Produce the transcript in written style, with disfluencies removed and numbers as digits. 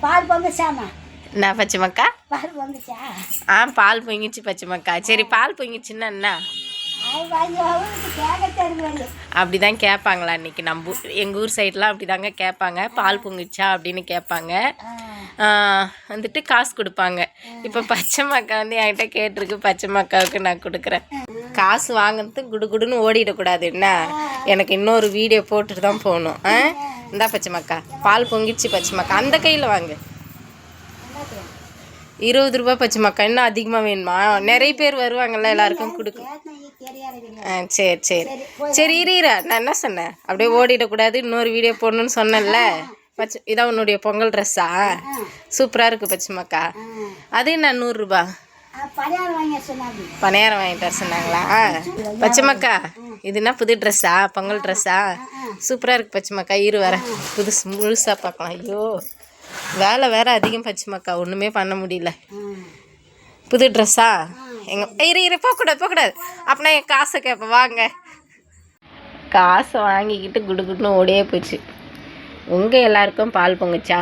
பால் பொங்குச்சாமா? என்ன பச்சைமக்கா? பால் பொங்குச்சா? பால் பொங்கிச்சு பச்சைமக்கா. சரி பால் பொங்கிச்சுன்னா என்ன? அப்படிதான் கேட்பாங்களா இன்னைக்கு? நம்ம எங்கள் ஊர் சைட்லாம் அப்படி தாங்க கேட்பாங்க. பால் பொங்குச்சா அப்படின்னு கேட்பாங்க. வந்துட்டு காசு கொடுப்பாங்க. இப்போ பச்சைமக்கா வந்து என்கிட்ட கேட்டிருக்கு. பச்சைமக்காவுக்கு நான் கொடுக்குறேன். காசு வாங்கினது குடுகுடுன்னு ஓடிடக்கூடாது. என்ன, எனக்கு இன்னொரு வீடியோ போட்டுட்டு தான் போகணும். இந்தா பச்சைமக்கா, பால் பொங்கிடுச்சு பச்சைமக்கா. அந்த கையில் வாங்க. 20 ரூபா பச்சைமக்கா. இன்னும் அதிகமாக வேணுமா? நிறைய பேர் வருவாங்கள்ல, எல்லாருக்கும் கொடுக்கும். சரி சரி சரி இரு. நான் என்ன சொன்னேன்? அப்படியே ஓடிடக்கூடாது, இன்னொரு வீடியோ போடணுன்னு சொன்னேன்ல. இதான் உன்னுடைய பொங்கல் ட்ரெஸ்ஸா? சூப்பராக இருக்குது பச்சைமக்கா. அது என்ன 100 ரூபா? பணியாரம் வாங்கிட்டு வர சொன்னாங்களா பச்சைமக்கா? இதுனா புது ட்ரெஸ்ஸா? பொங்கல் ட்ரெஸ்ஸா? சூப்பராக இருக்குது பச்சைமக்கா. இரு வரேன், புதுசு முழுசாக பார்க்கலாம். ஐயோ வேலை வேறு அதிகம் பச்சைமக்கா, ஒன்றுமே பண்ண முடியல. புது ட்ரெஸ்ஸா? இரு போகக்கூடாது. அப்படின்னா என் காசை கேட்பேன். வாங்க. காசை வாங்கிக்கிட்டு குடுகுடுன்னு ஓடியே போச்சு. உங்கள் எல்லாருக்கும் பால் பொங்குச்சா?